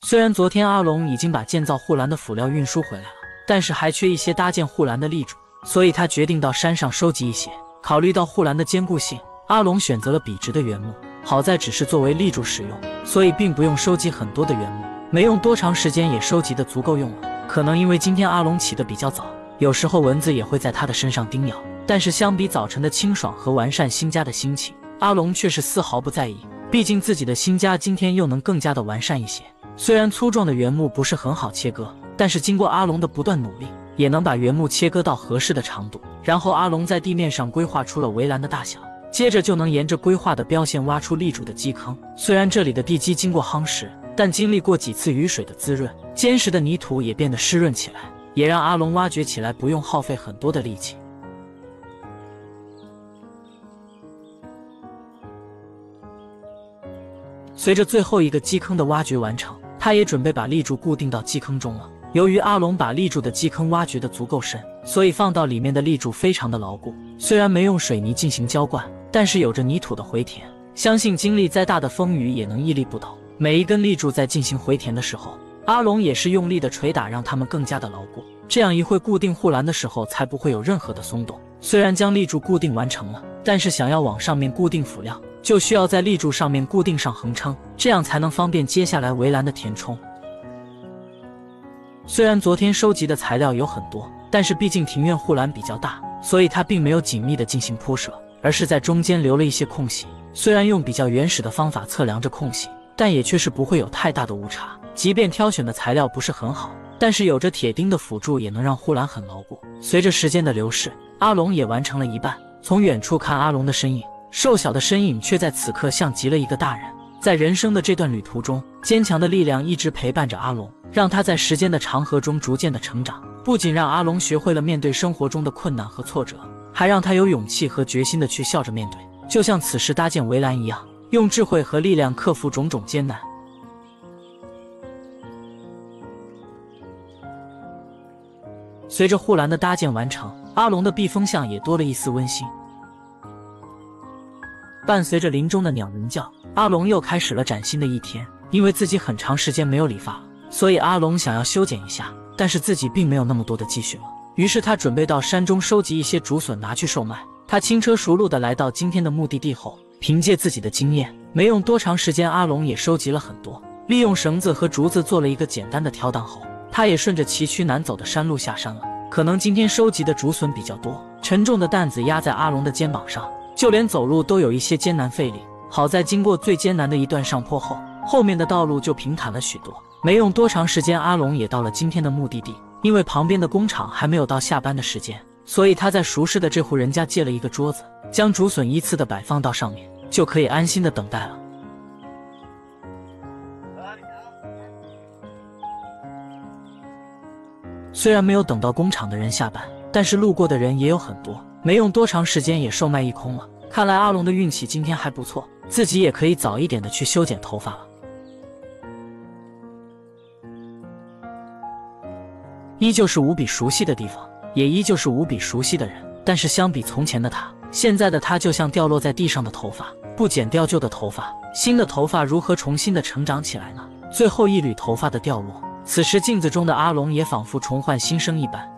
虽然昨天阿龙已经把建造护栏的辅料运输回来了，但是还缺一些搭建护栏的立柱，所以他决定到山上收集一些。考虑到护栏的坚固性，阿龙选择了笔直的原木，好在只是作为立柱使用，所以并不用收集很多的原木，没用多长时间也收集的足够用了。可能因为今天阿龙起得比较早，有时候蚊子也会在他的身上叮咬，但是相比早晨的清爽和完善新家的心情，阿龙却是丝毫不在意，毕竟自己的新家今天又能更加的完善一些。虽然粗壮的原木不是很好切割，但是经过阿龙的不断努力，也能把原木切割到合适的长度。然后阿龙在地面上规划出了围栏的大小，接着就能沿着规划的标线挖出立柱的基坑。虽然这里的地基经过夯实，但经历过几次雨水的滋润，坚实的泥土也变得湿润起来，也让阿龙挖掘起来不用耗费很多的力气。随着最后一个基坑的挖掘完成，他也准备把立柱固定到基坑中了。由于阿龙把立柱的基坑挖掘得足够深，所以放到里面的立柱非常的牢固。虽然没用水泥进行浇灌，但是有着泥土的回填，相信经历再大的风雨也能屹立不倒。每一根立柱在进行回填的时候，阿龙也是用力的捶打，让它们更加的牢固，这样一会固定护栏的时候才不会有任何的松动。虽然将立柱固定完成了，但是想要往上面固定辅料，就需要在立柱上面固定上横撑，这样才能方便接下来围栏的填充。虽然昨天收集的材料有很多，但是毕竟庭院护栏比较大，所以他并没有紧密的进行铺设，而是在中间留了一些空隙。虽然用比较原始的方法测量着空隙，但也确实不会有太大的误差。即便挑选的材料不是很好，但是有着铁钉的辅助，也能让护栏很牢固。随着时间的流逝，阿龙也完成了一半。从远处看阿龙的身影，瘦小的身影却在此刻像极了一个大人。在人生的这段旅途中，坚强的力量一直陪伴着阿龙，让他在时间的长河中逐渐的成长。不仅让阿龙学会了面对生活中的困难和挫折，还让他有勇气和决心的去笑着面对，就像此时搭建围栏一样，用智慧和力量克服种种艰难。随着护栏的搭建完成，阿龙的避风巷也多了一丝温馨。伴随着林中的鸟鸣叫，阿龙又开始了崭新的一天。因为自己很长时间没有理发了，所以阿龙想要修剪一下，但是自己并没有那么多的积蓄了。于是他准备到山中收集一些竹笋拿去售卖。他轻车熟路地来到今天的目的地后，凭借自己的经验，没用多长时间，阿龙也收集了很多。利用绳子和竹子做了一个简单的挑担后，他也顺着崎岖难走的山路下山了。可能今天收集的竹笋比较多，沉重的担子压在阿龙的肩膀上，就连走路都有一些艰难费力。好在经过最艰难的一段上坡后，后面的道路就平坦了许多。没用多长时间，阿龙也到了今天的目的地。因为旁边的工厂还没有到下班的时间，所以他在熟识的这户人家借了一个桌子，将竹笋依次的摆放到上面，就可以安心的等待了。虽然没有等到工厂的人下班，但是路过的人也有很多，没用多长时间也售卖一空了。看来阿龙的运气今天还不错，自己也可以早一点的去修剪头发了。依旧是无比熟悉的地方，也依旧是无比熟悉的人，但是相比从前的他，现在的他就像掉落在地上的头发，不剪掉旧的头发，新的头发如何重新的成长起来呢？最后一缕头发的掉落，此时镜子中的阿龙也仿佛重焕新生一般。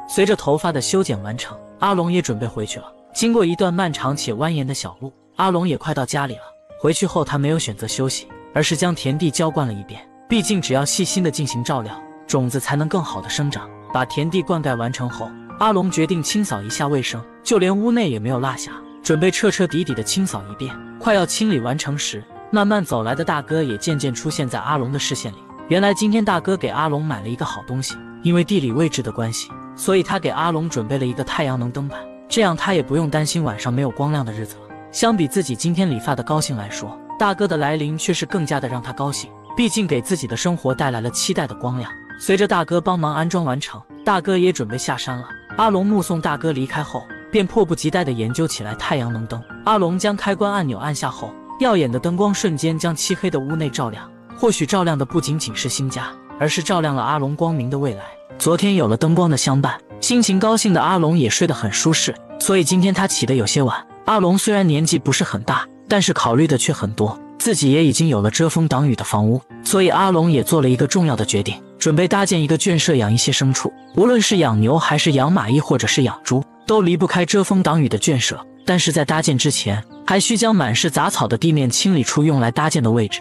随着头发的修剪完成，阿龙也准备回去了。经过一段漫长且蜿蜒的小路，阿龙也快到家里了。回去后，他没有选择休息，而是将田地浇灌了一遍。毕竟只要细心的进行照料，种子才能更好的生长。把田地灌溉完成后，阿龙决定清扫一下卫生，就连屋内也没有落下，准备彻彻底底的清扫一遍。快要清理完成时，慢慢走来的大哥也渐渐出现在阿龙的视线里。原来今天大哥给阿龙买了一个好东西，因为地理位置的关系，所以他给阿龙准备了一个太阳能灯板，这样他也不用担心晚上没有光亮的日子了。相比自己今天理发的高兴来说，大哥的来临却是更加的让他高兴，毕竟给自己的生活带来了期待的光亮。随着大哥帮忙安装完成，大哥也准备下山了。阿龙目送大哥离开后，便迫不及待地研究起来太阳能灯。阿龙将开关按钮按下后，耀眼的灯光瞬间将漆黑的屋内照亮。或许照亮的不仅仅是新家，而是照亮了阿龙光明的未来。昨天有了灯光的相伴，心情高兴的阿龙也睡得很舒适，所以今天他起得有些晚。阿龙虽然年纪不是很大，但是考虑的却很多。自己也已经有了遮风挡雨的房屋，所以阿龙也做了一个重要的决定，准备搭建一个圈舍养一些牲畜，无论是养牛还是养马亦或者是养猪，都离不开遮风挡雨的圈舍。但是在搭建之前，还需将满是杂草的地面清理出用来搭建的位置。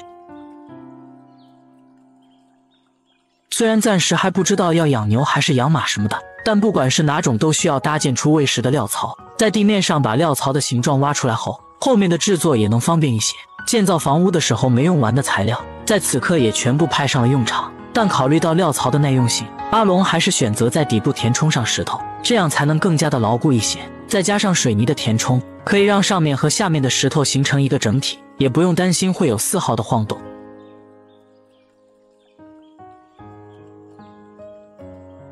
虽然暂时还不知道要养牛还是养马什么的，但不管是哪种都需要搭建出喂食的料槽，在地面上把料槽的形状挖出来后，后面的制作也能方便一些。建造房屋的时候没用完的材料，在此刻也全部派上了用场。但考虑到料槽的耐用性，阿龙还是选择在底部填充上石头，这样才能更加的牢固一些。再加上水泥的填充，可以让上面和下面的石头形成一个整体，也不用担心会有丝毫的晃动。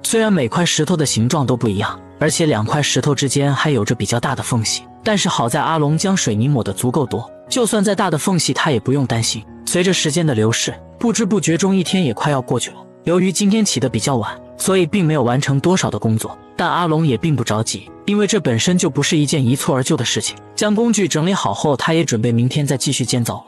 虽然每块石头的形状都不一样，而且两块石头之间还有着比较大的缝隙，但是好在阿龙将水泥抹得足够多，就算再大的缝隙他也不用担心。随着时间的流逝，不知不觉中一天也快要过去了。由于今天起得比较晚，所以并没有完成多少的工作，但阿龙也并不着急，因为这本身就不是一件一蹴而就的事情。将工具整理好后，他也准备明天再继续建造了。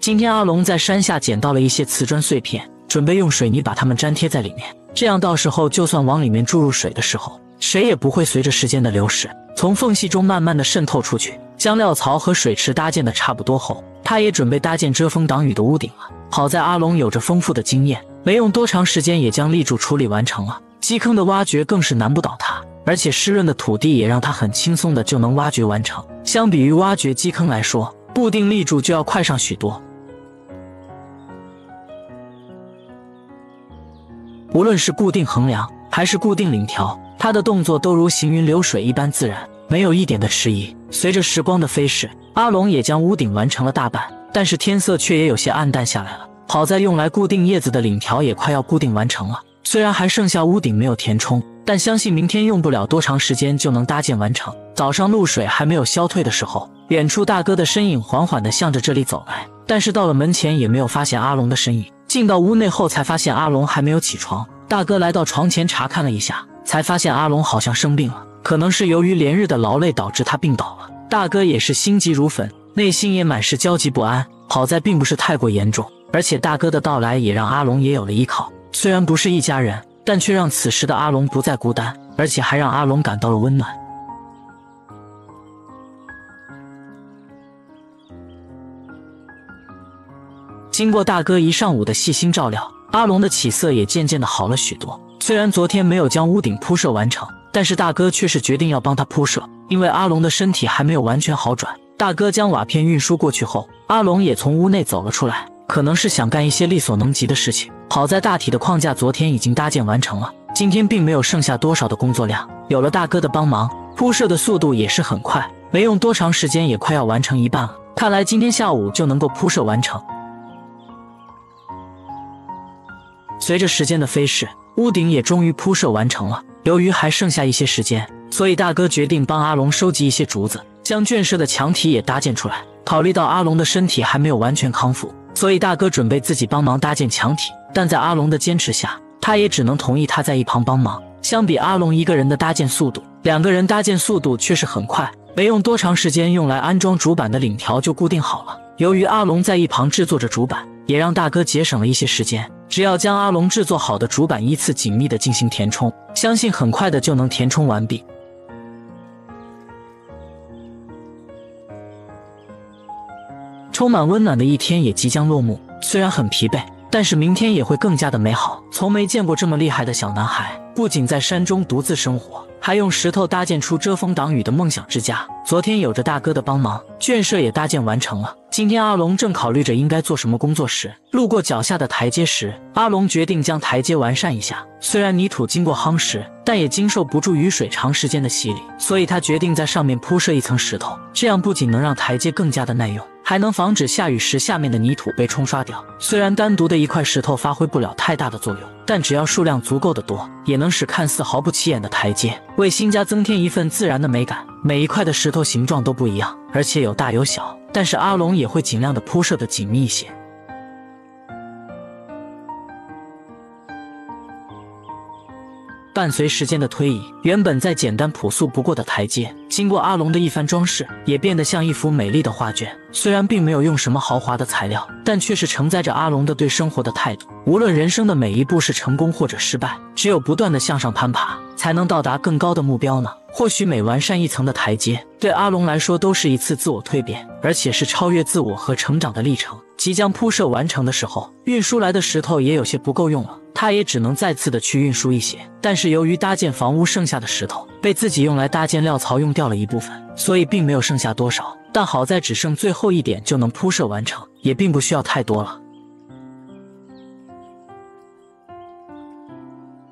今天阿龙在山下捡到了一些瓷砖碎片，准备用水泥把它们粘贴在里面，这样到时候就算往里面注入水的时候，水也不会随着时间的流逝从缝隙中慢慢的渗透出去。将料槽和水池搭建的差不多后，他也准备搭建遮风挡雨的屋顶了。好在阿龙有着丰富的经验，没用多长时间也将立柱处理完成了。基坑的挖掘更是难不倒他，而且湿润的土地也让他很轻松的就能挖掘完成。相比于挖掘基坑来说，固定立柱就要快上许多。无论是固定横梁还是固定檩条，他的动作都如行云流水一般自然，没有一点的迟疑。随着时光的飞逝，阿龙也将屋顶完成了大半，但是天色却也有些暗淡下来了。好在用来固定叶子的檩条也快要固定完成了，虽然还剩下屋顶没有填充，但相信明天用不了多长时间就能搭建完成。早上露水还没有消退的时候，远处大哥的身影缓缓地向着这里走来，但是到了门前也没有发现阿龙的身影。进到屋内后才发现阿龙还没有起床，大哥来到床前查看了一下，才发现阿龙好像生病了，可能是由于连日的劳累导致他病倒了。大哥也是心急如焚，内心也满是焦急不安，好在并不是太过严重，而且大哥的到来也让阿龙也有了依靠。虽然不是一家人，但却让此时的阿龙不再孤单，而且还让阿龙感到了温暖。经过大哥一上午的细心照料，阿龙的起色也渐渐的好了许多。虽然昨天没有将屋顶铺设完成，但是大哥却是决定要帮他铺设，因为阿龙的身体还没有完全好转。大哥将瓦片运输过去后，阿龙也从屋内走了出来，可能是想干一些力所能及的事情。好在大体的框架昨天已经搭建完成了，今天并没有剩下多少的工作量，有了大哥的帮忙，铺设的速度也是很快，没用多长时间也快要完成一半了。看来今天下午就能够铺设完成。随着时间的飞逝，屋顶也终于铺设完成了。由于还剩下一些时间，所以大哥决定帮阿龙收集一些竹子，将圈舍的墙体也搭建出来。考虑到阿龙的身体还没有完全康复，所以大哥准备自己帮忙搭建墙体。但在阿龙的坚持下，他也只能同意他在一旁帮忙。相比阿龙一个人的搭建速度，两个人搭建速度却是很快，没用多长时间，用来安装主板的檩条就固定好了。由于阿龙在一旁制作着主板，也让大哥节省了一些时间。只要将阿龙制作好的主板依次紧密地进行填充，相信很快的就能填充完毕。充满温暖的一天也即将落幕，虽然很疲惫，但是明天也会更加的美好。从没见过这么厉害的小男孩，不仅在山中独自生活，还用石头搭建出遮风挡雨的梦想之家。昨天有着大哥的帮忙，圈舍也搭建完成了。今天阿龙正考虑着应该做什么工作时，路过脚下的台阶时，阿龙决定将台阶完善一下。虽然泥土经过夯实，但也经受不住雨水长时间的洗礼，所以他决定在上面铺设一层石头，这样不仅能让台阶更加的耐用，还能防止下雨时下面的泥土被冲刷掉。虽然单独的一块石头发挥不了太大的作用，但只要数量足够的多，也能使看似毫不起眼的台阶为新家增添一份自然的美感。每一块的石头形状都不一样，而且有大有小，但是阿龙也会尽量的铺设的紧密一些。伴随时间的推移，原本再简单朴素不过的台阶，经过阿龙的一番装饰，也变得像一幅美丽的画卷。虽然并没有用什么豪华的材料，但却是承载着阿龙的对生活的态度。无论人生的每一步是成功或者失败，只有不断的向上攀爬，才能到达更高的目标呢。或许每完善一层的台阶，对阿龙来说都是一次自我蜕变，而且是超越自我和成长的历程。即将铺设完成的时候，运输来的石头也有些不够用了，他也只能再次的去运输一些。但是由于搭建房屋剩下的石头被自己用来搭建料槽用掉了一部分，所以并没有剩下多少。但好在只剩最后一点就能铺设完成，也并不需要太多了。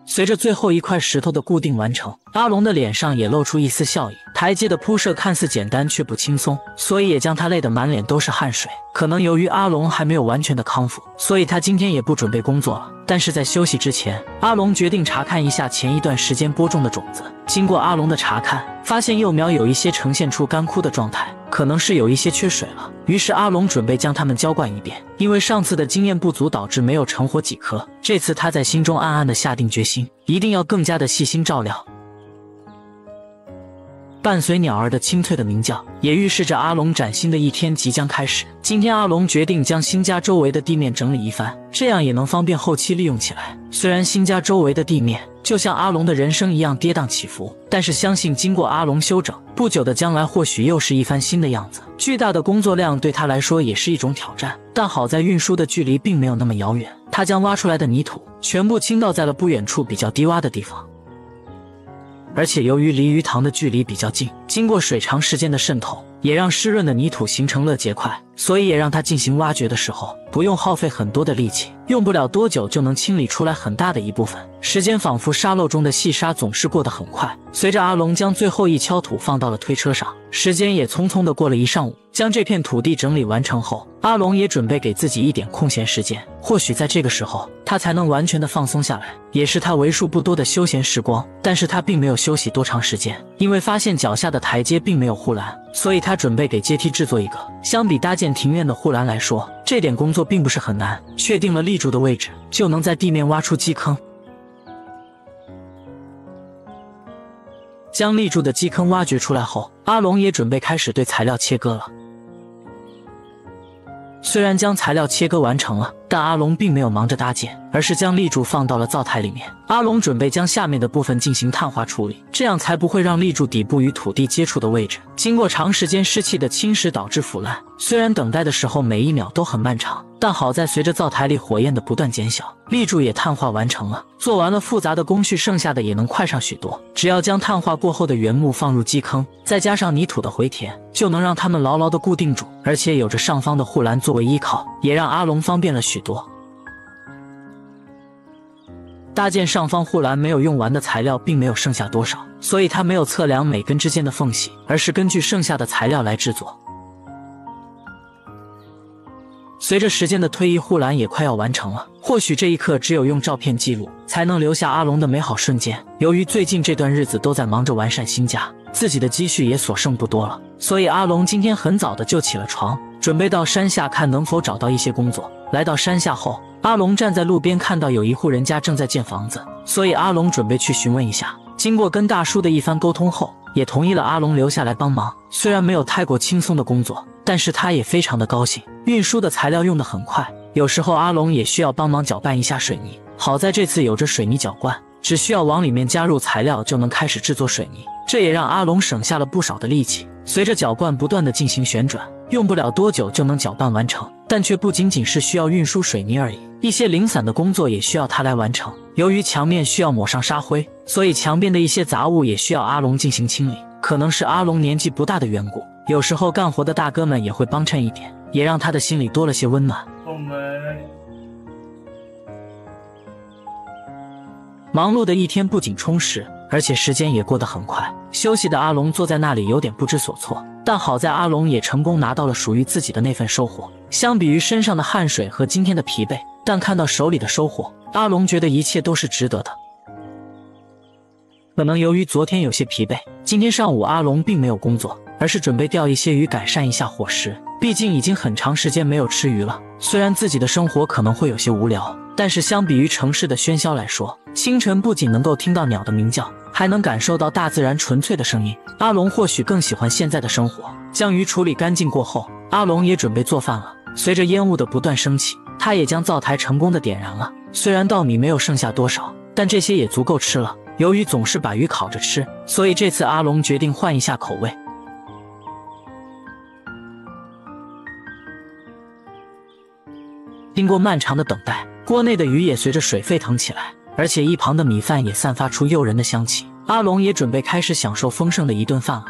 随着最后一块石头的固定完成，阿龙的脸上也露出一丝笑意。台阶的铺设看似简单，却不轻松，所以也将他累得满脸都是汗水。可能由于阿龙还没有完全的康复，所以他今天也不准备工作了。但是在休息之前，阿龙决定查看一下前一段时间播种的种子。经过阿龙的查看，发现幼苗有一些呈现出干枯的状态，可能是有一些缺水了。于是阿龙准备将它们浇灌一遍，因为上次的经验不足导致没有成活几棵。这次他在心中暗暗地下定决心，一定要更加的细心照料。伴随鸟儿的清脆的鸣叫，也预示着阿龙崭新的一天即将开始。今天阿龙决定将新家周围的地面整理一番，这样也能方便后期利用起来。虽然新家周围的地面就像阿龙的人生一样跌宕起伏，但是相信经过阿龙修整，不久的将来或许又是一番新的样子。巨大的工作量对他来说也是一种挑战，但好在运输的距离并没有那么遥远。他将挖出来的泥土全部倾倒在了不远处比较低洼的地方。而且由于离鱼塘的距离比较近，经过水长时间的渗透，也让湿润的泥土形成了结块，所以也让它进行挖掘的时候不用耗费很多的力气，用不了多久就能清理出来很大的一部分。时间仿佛沙漏中的细沙，总是过得很快。随着阿龙将最后一锹土放到了推车上，时间也匆匆的过了一上午。将这片土地整理完成后，阿龙也准备给自己一点空闲时间，或许在这个时候他才能完全的放松下来，也是他为数不多的休闲时光。但是他并没有休息多长时间，因为发现脚下的台阶并没有护栏，所以他准备给阶梯制作一个。相比搭建庭院的护栏来说，这点工作并不是很难。确定了立柱的位置，就能在地面挖出基坑。将立柱的基坑挖掘出来后，阿龙也准备开始对材料切割了。虽然将材料切割完成了，但阿龙并没有忙着搭建，而是将立柱放到了灶台里面。阿龙准备将下面的部分进行碳化处理，这样才不会让立柱底部与土地接触的位置经过长时间湿气的侵蚀导致腐烂。虽然等待的时候每一秒都很漫长，但好在随着灶台里火焰的不断减小，立柱也碳化完成了。做完了复杂的工序，剩下的也能快上许多。只要将碳化过后的原木放入基坑，再加上泥土的回填，就能让它们牢牢地固定住，而且有着上方的护栏作为依靠，也让阿龙方便了许多。搭建上方护栏没有用完的材料并没有剩下多少，所以他没有测量每根之间的缝隙，而是根据剩下的材料来制作。随着时间的推移，护栏也快要完成了。或许这一刻只有用照片记录，才能留下阿龙的美好瞬间。由于最近这段日子都在忙着完善新家，自己的积蓄也所剩不多了，所以阿龙今天很早的就起了床，准备到山下看能否找到一些工作。来到山下后，阿龙站在路边，看到有一户人家正在建房子，所以阿龙准备去询问一下。经过跟大叔的一番沟通后，也同意了阿龙留下来帮忙。虽然没有太过轻松的工作，但是他也非常的高兴。运输的材料用得很快，有时候阿龙也需要帮忙搅拌一下水泥。好在这次有着水泥搅罐，只需要往里面加入材料就能开始制作水泥，这也让阿龙省下了不少的力气。随着搅罐不断的进行旋转，用不了多久就能搅拌完成。但却不仅仅是需要运输水泥而已，一些零散的工作也需要他来完成。由于墙面需要抹上沙灰，所以墙边的一些杂物也需要阿龙进行清理。可能是阿龙年纪不大的缘故，有时候干活的大哥们也会帮衬一点，也让他的心里多了些温暖。忙碌的一天不仅充实，而且时间也过得很快。休息的阿龙坐在那里有点不知所措，但好在阿龙也成功拿到了属于自己的那份收获。相比于身上的汗水和今天的疲惫，但看到手里的收获，阿龙觉得一切都是值得的。可能由于昨天有些疲惫，今天上午阿龙并没有工作，而是准备钓一些鱼改善一下伙食。毕竟已经很长时间没有吃鱼了。虽然自己的生活可能会有些无聊，但是相比于城市的喧嚣来说，清晨不仅能够听到鸟的鸣叫，还能感受到大自然纯粹的声音。阿龙或许更喜欢现在的生活。将鱼处理干净过后，阿龙也准备做饭了。随着烟雾的不断升起，他也将灶台成功的点燃了。虽然稻米没有剩下多少，但这些也足够吃了。由于总是把鱼烤着吃，所以这次阿龙决定换一下口味。经过漫长的等待，锅内的鱼也随着水沸腾起来，而且一旁的米饭也散发出诱人的香气。阿龙也准备开始享受丰盛的一顿饭了。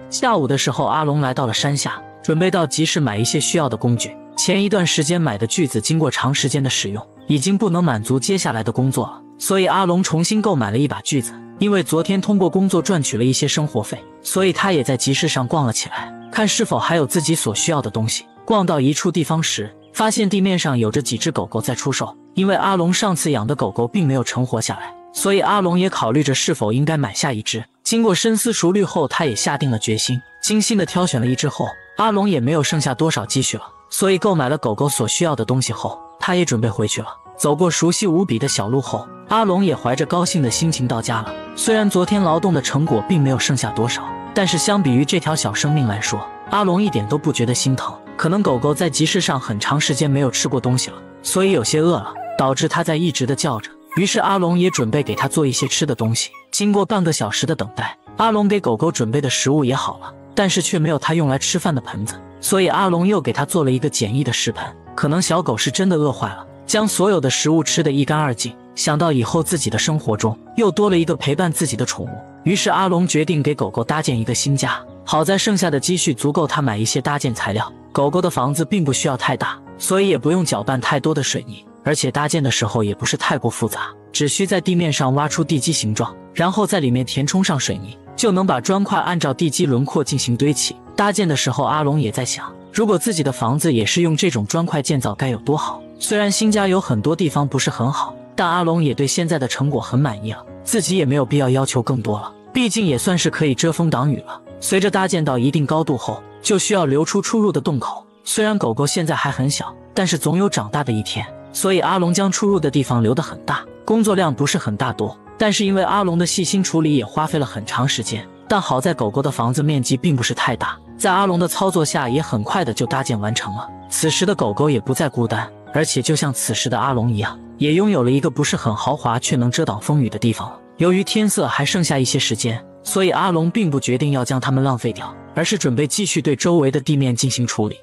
下午的时候，阿龙来到了山下，准备到集市买一些需要的工具。前一段时间买的锯子经过长时间的使用，已经不能满足接下来的工作了，所以阿龙重新购买了一把锯子。因为昨天通过工作赚取了一些生活费，所以他也在集市上逛了起来，看是否还有自己所需要的东西。逛到一处地方时，发现地面上有着几只狗狗在出售。因为阿龙上次养的狗狗并没有成活下来，所以阿龙也考虑着是否应该买下一只。经过深思熟虑后，他也下定了决心，精心的挑选了一只后，阿龙也没有剩下多少积蓄了，所以购买了狗狗所需要的东西后，他也准备回去了。走过熟悉无比的小路后，阿龙也怀着高兴的心情到家了。虽然昨天劳动的成果并没有剩下多少，但是相比于这条小生命来说，阿龙一点都不觉得心疼。可能狗狗在集市上很长时间没有吃过东西了，所以有些饿了，导致它在一直的叫着。于是阿龙也准备给它做一些吃的东西。经过半个小时的等待，阿龙给狗狗准备的食物也好了，但是却没有它用来吃饭的盆子，所以阿龙又给它做了一个简易的食盆。可能小狗是真的饿坏了，将所有的食物吃得一干二净。想到以后自己的生活中又多了一个陪伴自己的宠物，于是阿龙决定给狗狗搭建一个新家。好在剩下的积蓄足够他买一些搭建材料。狗狗的房子并不需要太大，所以也不用搅拌太多的水泥，而且搭建的时候也不是太过复杂，只需在地面上挖出地基形状，然后在里面填充上水泥，就能把砖块按照地基轮廓进行堆砌。搭建的时候，阿龙也在想，如果自己的房子也是用这种砖块建造该有多好。虽然新家有很多地方不是很好，但阿龙也对现在的成果很满意了，自己也没有必要要求更多了，毕竟也算是可以遮风挡雨了。随着搭建到一定高度后，就需要留出出入的洞口。虽然狗狗现在还很小，但是总有长大的一天，所以阿龙将出入的地方留得很大，工作量不是很大多，但是因为阿龙的细心处理也花费了很长时间。但好在狗狗的房子面积并不是太大，在阿龙的操作下也很快的就搭建完成了。此时的狗狗也不再孤单，而且就像此时的阿龙一样，也拥有了一个不是很豪华却能遮挡风雨的地方了。由于天色还剩下一些时间，所以阿龙并不决定要将它们浪费掉，而是准备继续对周围的地面进行处理。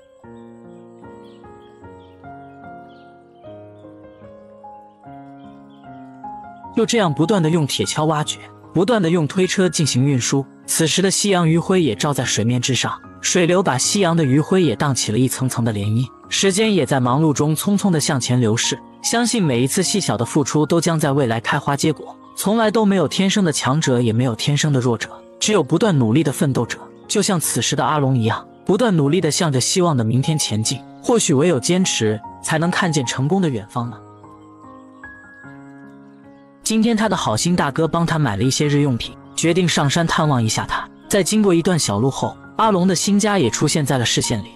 就这样不断的用铁锹挖掘，不断的用推车进行运输。此时的夕阳余晖也照在水面之上，水流把夕阳的余晖也荡起了一层层的涟漪。时间也在忙碌中匆匆的向前流逝，相信每一次细小的付出都将在未来开花结果。从来都没有天生的强者，也没有天生的弱者，只有不断努力的奋斗者。就像此时的阿龙一样，不断努力的向着希望的明天前进。或许唯有坚持，才能看见成功的远方呢。今天他的好心大哥帮他买了一些日用品，决定上山探望一下他。在经过一段小路后，阿龙的新家也出现在了视线里。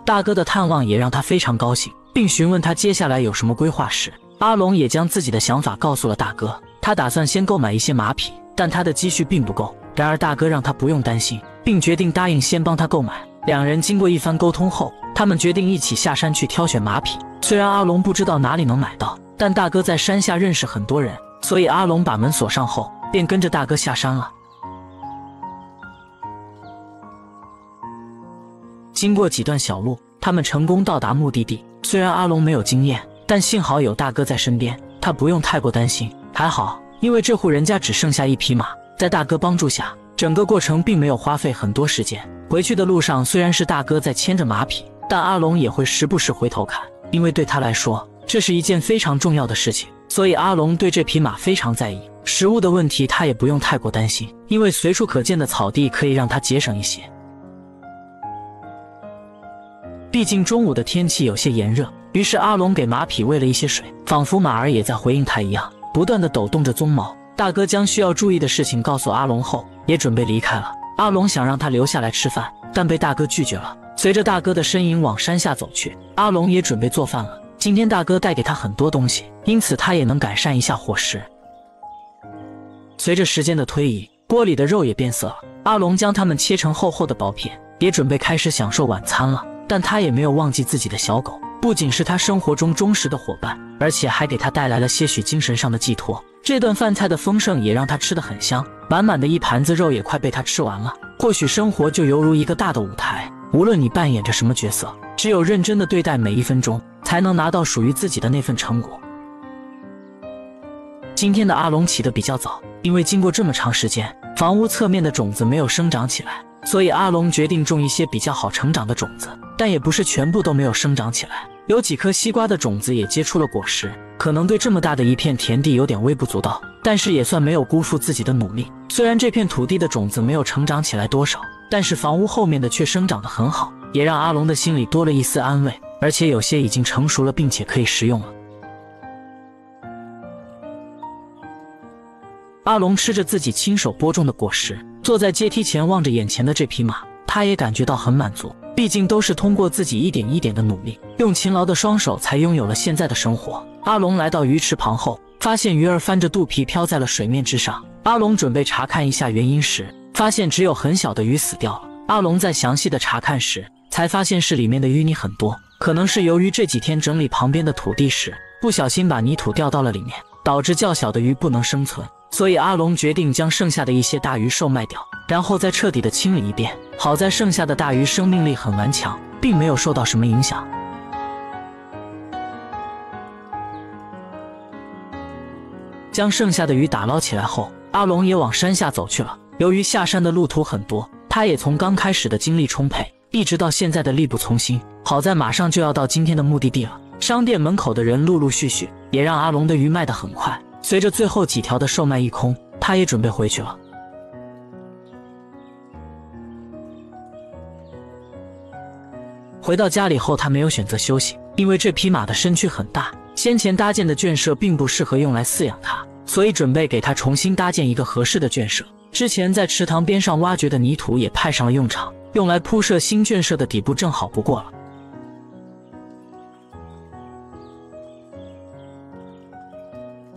大哥的探望也让他非常高兴，并询问他接下来有什么规划时，阿龙也将自己的想法告诉了大哥。他打算先购买一些马匹，但他的积蓄并不够。然而大哥让他不用担心，并决定答应先帮他购买。两人经过一番沟通后，他们决定一起下山去挑选马匹。虽然阿龙不知道哪里能买到，但大哥在山下认识很多人，所以阿龙把门锁上后，便跟着大哥下山了。经过几段小路，他们成功到达目的地。虽然阿龙没有经验，但幸好有大哥在身边，他不用太过担心。还好，因为这户人家只剩下一匹马，在大哥帮助下，整个过程并没有花费很多时间。回去的路上，虽然是大哥在牵着马匹，但阿龙也会时不时回头看，因为对他来说，这是一件非常重要的事情。所以阿龙对这匹马非常在意。食物的问题他也不用太过担心，因为随处可见的草地可以让他节省一些。毕竟中午的天气有些炎热，于是阿龙给马匹喂了一些水，仿佛马儿也在回应他一样，不断地抖动着鬃毛。大哥将需要注意的事情告诉阿龙后，也准备离开了。阿龙想让他留下来吃饭，但被大哥拒绝了。随着大哥的身影往山下走去，阿龙也准备做饭了。今天大哥带给他很多东西，因此他也能改善一下伙食。随着时间的推移，锅里的肉也变色了。阿龙将它们切成厚厚的薄片，也准备开始享受晚餐了。但他也没有忘记自己的小狗，不仅是他生活中忠实的伙伴，而且还给他带来了些许精神上的寄托。这顿饭菜的丰盛也让他吃得很香，满满的一盘子肉也快被他吃完了。或许生活就犹如一个大的舞台，无论你扮演着什么角色，只有认真的对待每一分钟，才能拿到属于自己的那份成果。今天的阿龙起得比较早，因为经过这么长时间，房屋侧面的种子没有生长起来，所以阿龙决定种一些比较好成长的种子，但也不是全部都没有生长起来。有几颗西瓜的种子也结出了果实，可能对这么大的一片田地有点微不足道，但是也算没有辜负自己的努力。虽然这片土地的种子没有成长起来多少，但是房屋后面的却生长得很好，也让阿龙的心里多了一丝安慰，而且有些已经成熟了，并且可以食用了。阿龙吃着自己亲手播种的果实，坐在阶梯前望着眼前的这匹马，他也感觉到很满足，毕竟都是通过自己一点一点的努力，用勤劳的双手才拥有了现在的生活。阿龙来到鱼池旁后，发现鱼儿翻着肚皮飘在了水面之上。阿龙准备查看一下原因时，发现只有很小的鱼死掉了。阿龙在详细的查看时，才发现是里面的淤泥很多，可能是由于这几天整理旁边的土地时，不小心把泥土掉到了里面，导致较小的鱼不能生存。所以阿龙决定将剩下的一些大鱼售卖掉，然后再彻底的清理一遍。好在剩下的大鱼生命力很顽强，并没有受到什么影响。将剩下的鱼打捞起来后，阿龙也往山下走去了。由于下山的路途很多，他也从刚开始的精力充沛，一直到现在的力不从心。好在马上就要到今天的目的地了，商店门口的人陆陆续续，也让阿龙的鱼卖得很快。随着最后几条的售卖一空，他也准备回去了。回到家里后，他没有选择休息，因为这匹马的身躯很大，先前搭建的圈舍并不适合用来饲养它，所以准备给它重新搭建一个合适的圈舍。之前在池塘边上挖掘的泥土也派上了用场，用来铺设新圈舍的底部正好不过了。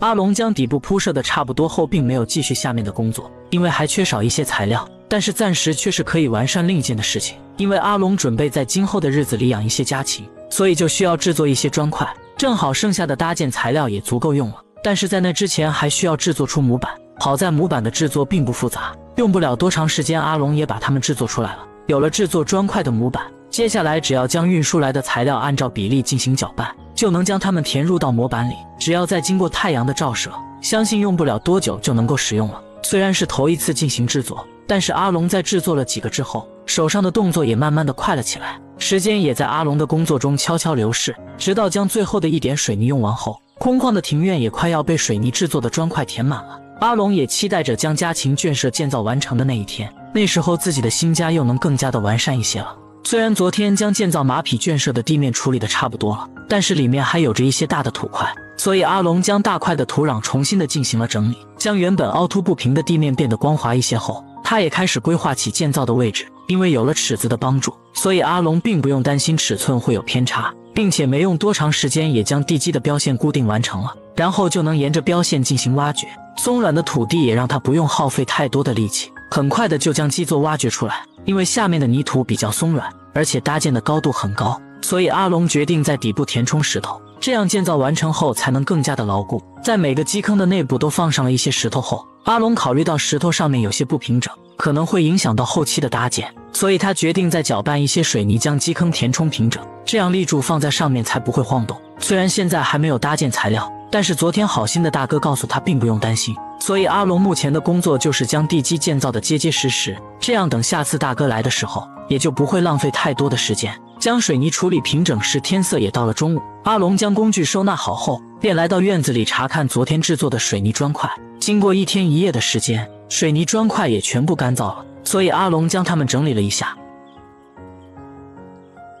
阿龙将底部铺设的差不多后，并没有继续下面的工作，因为还缺少一些材料，但是暂时却是可以完善另一件的事情。因为阿龙准备在今后的日子里养一些家禽，所以就需要制作一些砖块，正好剩下的搭建材料也足够用了。但是在那之前还需要制作出模板，好在模板的制作并不复杂，用不了多长时间，阿龙也把它们制作出来了。有了制作砖块的模板，接下来只要将运输来的材料按照比例进行搅拌，就能将它们填入到模板里。只要再经过太阳的照射，相信用不了多久就能够使用了。虽然是头一次进行制作，但是阿龙在制作了几个之后，手上的动作也慢慢的快了起来。时间也在阿龙的工作中悄悄流逝，直到将最后的一点水泥用完后，空旷的庭院也快要被水泥制作的砖块填满了。阿龙也期待着将家禽圈舍建造完成的那一天，那时候自己的新家又能更加的完善一些了。虽然昨天将建造马匹圈舍的地面处理的差不多了，但是里面还有着一些大的土块，所以阿龙将大块的土壤重新的进行了整理，将原本凹凸不平的地面变得光滑一些后，他也开始规划起建造的位置。因为有了尺子的帮助，所以阿龙并不用担心尺寸会有偏差，并且没用多长时间也将地基的标线固定完成了，然后就能沿着标线进行挖掘。松软的土地也让他不用耗费太多的力气，很快的就将基座挖掘出来。因为下面的泥土比较松软，而且搭建的高度很高，所以阿龙决定在底部填充石头，这样建造完成后才能更加的牢固。在每个基坑的内部都放上了一些石头后，阿龙考虑到石头上面有些不平整，可能会影响到后期的搭建，所以他决定再搅拌一些水泥将基坑填充平整，这样立柱放在上面才不会晃动。虽然现在还没有搭建材料，但是昨天好心的大哥告诉他并不用担心，所以阿龙目前的工作就是将地基建造的结结实实，这样等下次大哥来的时候也就不会浪费太多的时间。将水泥处理平整时，天色也到了中午。阿龙将工具收纳好后，便来到院子里查看昨天制作的水泥砖块。经过1天1夜的时间，水泥砖块也全部干燥了，所以阿龙将它们整理了一下。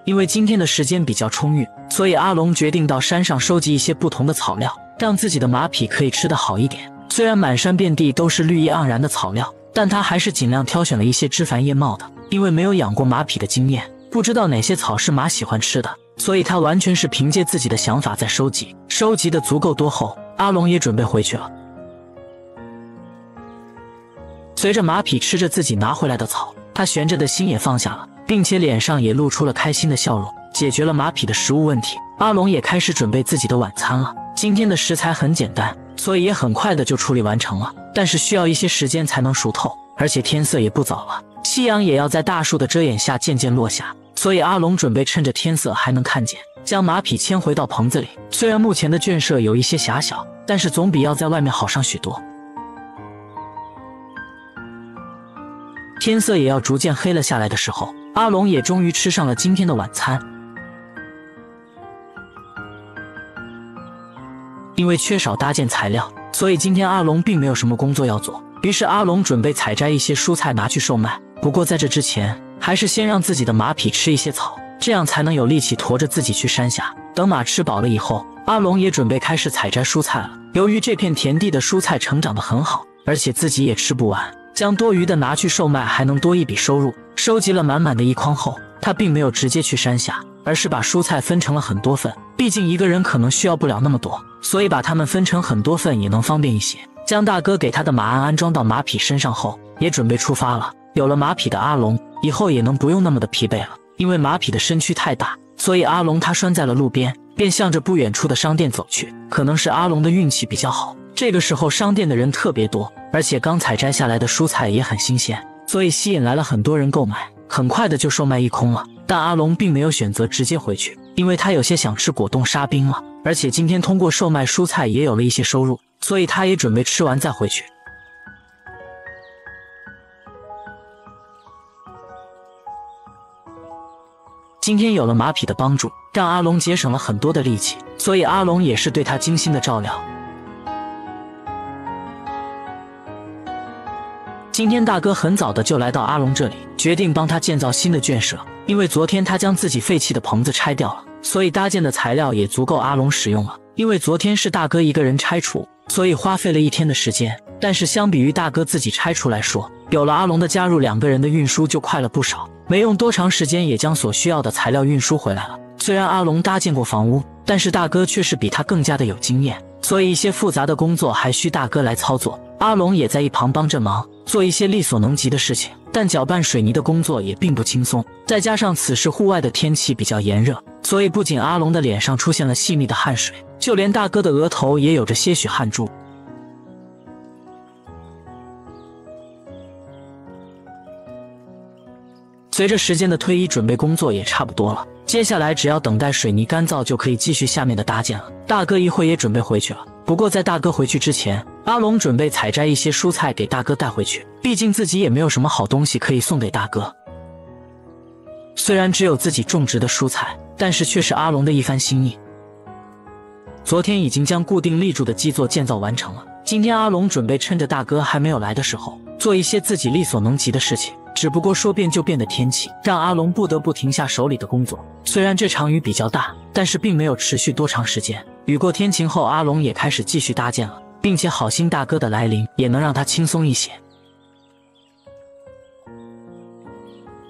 因为今天的时间比较充裕，所以阿龙决定到山上收集一些不同的草料，让自己的马匹可以吃得好一点。虽虽然满山遍地都是绿意盎然的草料，但他还是尽量挑选了一些枝繁叶茂的，因为没有养过马匹的经验，不知道哪些草是马喜欢吃的，所以他完全是凭借自己的想法在收集。收集的足够多后，阿龙也准备回去了。随着马匹吃着自己拿回来的草，他悬着的心也放下了，并且脸上也露出了开心的笑容。解决了马匹的食物问题，阿龙也开始准备自己的晚餐了。今天的食材很简单，所以也很快的就处理完成了，但是需要一些时间才能熟透，而且天色也不早了，夕阳也要在大树的遮掩下渐渐落下，所以阿龙准备趁着天色还能看见，将马匹牵回到棚子里。虽然目前的圈舍有一些狭小，但是总比要在外面好上许多。天色也要逐渐黑了下来的时候，阿龙也终于吃上了今天的晚餐。因为缺少搭建材料，所以今天阿龙并没有什么工作要做，于是阿龙准备采摘一些蔬菜拿去售卖。不过在这之前，还是先让自己的马匹吃一些草，这样才能有力气驮着自己去山下。等马吃饱了以后，阿龙也准备开始采摘蔬菜了。由于这片田地的蔬菜成长得很好，而且自己也吃不完，将多余的拿去售卖还能多一笔收入。收集了满满的一筐后，他并没有直接去山下，而是把蔬菜分成了很多份，毕竟一个人可能需要不了那么多，所以把它们分成很多份也能方便一些。将大哥给他的马鞍安装到马匹身上后，也准备出发了。有了马匹的阿龙，以后也能不用那么的疲惫了，因为马匹的身躯太大，所以阿龙他拴在了路边，便向着不远处的商店走去。可能是阿龙的运气比较好，这个时候商店的人特别多，而且刚采摘下来的蔬菜也很新鲜，所以吸引来了很多人购买，很快的就售卖一空了。但阿龙并没有选择直接回去，因为他有些想吃果冻沙冰了，而且今天通过售卖蔬菜也有了一些收入，所以他也准备吃完再回去。今天有了马匹的帮助，让阿龙节省了很多的力气，所以阿龙也是对他精心的照料。今天大哥很早的就来到阿龙这里，决定帮他建造新的圈舍。因为昨天他将自己废弃的棚子拆掉了，所以搭建的材料也足够阿龙使用了。因为昨天是大哥一个人拆除，所以花费了一天的时间，但是相比于大哥自己拆除来说，有了阿龙的加入，两个人的运输就快了不少，没用多长时间也将所需要的材料运输回来了。虽然阿龙搭建过房屋，但是大哥却是比他更加的有经验，所以一些复杂的工作还需大哥来操作。阿龙也在一旁帮着忙，做一些力所能及的事情，但搅拌水泥的工作也并不轻松，再加上此时户外的天气比较炎热，所以不仅阿龙的脸上出现了细密的汗水，就连大哥的额头也有着些许汗珠。随着时间的推移，准备工作也差不多了，接下来只要等待水泥干燥就可以继续下面的搭建了。大哥一会也准备回去了，不过在大哥回去之前，阿龙准备采摘一些蔬菜给大哥带回去，毕竟自己也没有什么好东西可以送给大哥。虽然只有自己种植的蔬菜，但是却是阿龙的一番心意。昨天已经将固定立柱的基座建造完成了，今天阿龙准备趁着大哥还没有来的时候，做一些自己力所能及的事情。只不过说变就变的天气，让阿龙不得不停下手里的工作。虽然这场雨比较大，但是并没有持续多长时间。雨过天晴后，阿龙也开始继续搭建了，并且好心大哥的来临也能让他轻松一些。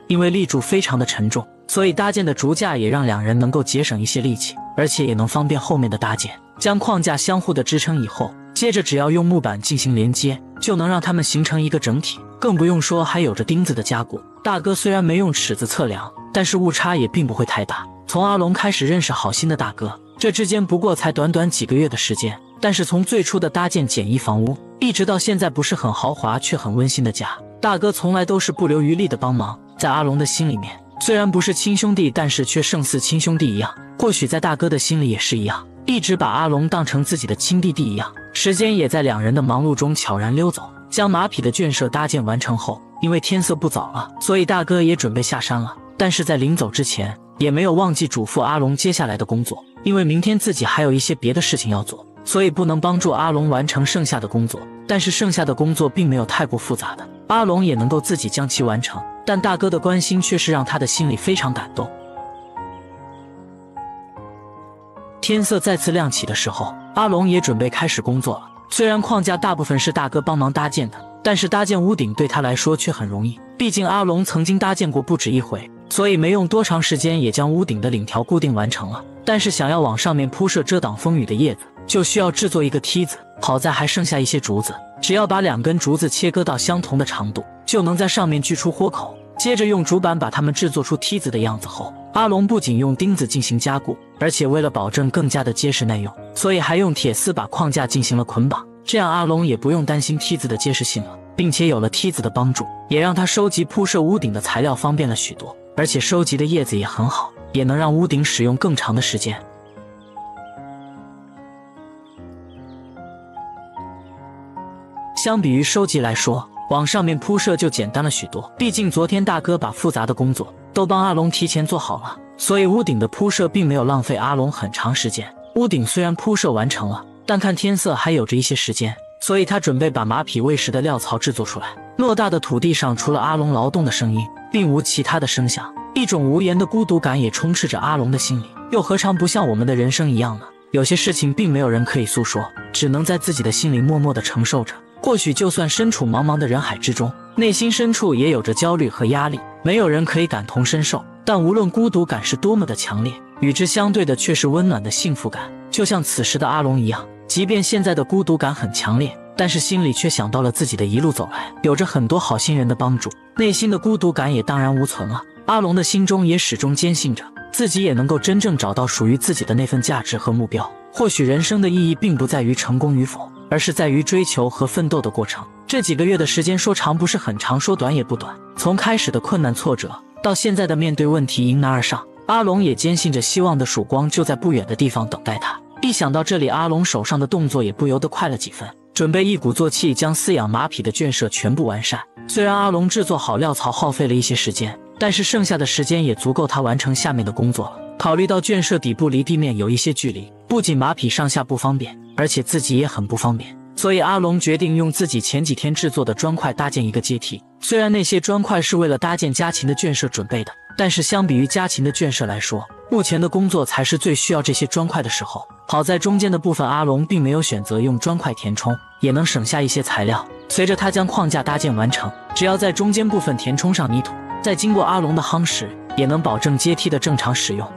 因为立柱非常的沉重，所以搭建的竹架也让两人能够节省一些力气，而且也能方便后面的搭建。将框架相互的支撑以后，接着只要用木板进行连接，就能让它们形成一个整体。更不用说还有着钉子的加固。大哥虽然没用尺子测量，但是误差也并不会太大。从阿龙开始认识好心的大哥，这之间不过才短短几个月的时间，但是从最初的搭建简易房屋，一直到现在不是很豪华却很温馨的家，大哥从来都是不留余力的帮忙。在阿龙的心里面，虽然不是亲兄弟，但是却胜似亲兄弟一样。或许在大哥的心里也是一样，一直把阿龙当成自己的亲弟弟一样。时间也在两人的忙碌中悄然溜走。将马匹的圈舍搭建完成后，因为天色不早了，所以大哥也准备下山了。但是在临走之前，也没有忘记嘱咐阿龙接下来的工作，因为明天自己还有一些别的事情要做，所以不能帮助阿龙完成剩下的工作。但是剩下的工作并没有太过复杂的，阿龙也能够自己将其完成。但大哥的关心却是让他的心里非常感动。天色再次亮起的时候，阿龙也准备开始工作了。虽然框架大部分是大哥帮忙搭建的，但是搭建屋顶对他来说却很容易，毕竟阿龙曾经搭建过不止一回，所以没用多长时间也将屋顶的领条固定完成了。但是想要往上面铺设遮挡风雨的叶子，就需要制作一个梯子，好在还剩下一些竹子，只要把2根竹子切割到相同的长度，就能在上面锯出豁口，接着用竹板把它们制作出梯子的样子后，阿龙不仅用钉子进行加固，而且为了保证更加的结实耐用，所以还用铁丝把框架进行了捆绑，这样阿龙也不用担心梯子的结实性了，并且有了梯子的帮助，也让他收集铺设屋顶的材料方便了许多，而且收集的叶子也很好，也能让屋顶使用更长的时间。相比于收集来说，往上面铺设就简单了许多，毕竟昨天大哥把复杂的工作都帮阿龙提前做好了，所以屋顶的铺设并没有浪费阿龙很长时间。屋顶虽然铺设完成了，但看天色还有着一些时间，所以他准备把马匹喂食的料槽制作出来。偌大的土地上，除了阿龙劳动的声音，并无其他的声响，一种无言的孤独感也充斥着阿龙的心里。又何尝不像我们的人生一样呢？有些事情并没有人可以诉说，只能在自己的心里默默地承受着。或许就算身处茫茫的人海之中，内心深处也有着焦虑和压力，没有人可以感同身受。但无论孤独感是多么的强烈，与之相对的却是温暖的幸福感。就像此时的阿龙一样，即便现在的孤独感很强烈，但是心里却想到了自己的一路走来，有着很多好心人的帮助，内心的孤独感也当然无存了。阿龙的心中也始终坚信着，自己也能够真正找到属于自己的那份价值和目标。或许人生的意义并不在于成功与否，而是在于追求和奋斗的过程。这几个月的时间说长不是很长，说短也不短，从开始的困难挫折，到现在的面对问题迎难而上，阿龙也坚信着希望的曙光就在不远的地方等待他。一想到这里，阿龙手上的动作也不由得快了几分，准备一鼓作气将饲养马匹的圈舍全部完善。虽然阿龙制作好料槽耗费了一些时间，但是剩下的时间也足够他完成下面的工作了。考虑到圈舍底部离地面有一些距离，不仅马匹上下不方便，而且自己也很不方便，所以阿龙决定用自己前几天制作的砖块搭建一个阶梯。虽然那些砖块是为了搭建家禽的圈舍准备的，但是相比于家禽的圈舍来说，目前的工作才是最需要这些砖块的时候。好在中间的部分阿龙并没有选择用砖块填充，也能省下一些材料。随着他将框架搭建完成，只要在中间部分填充上泥土，再经过阿龙的夯实，也能保证阶梯的正常使用。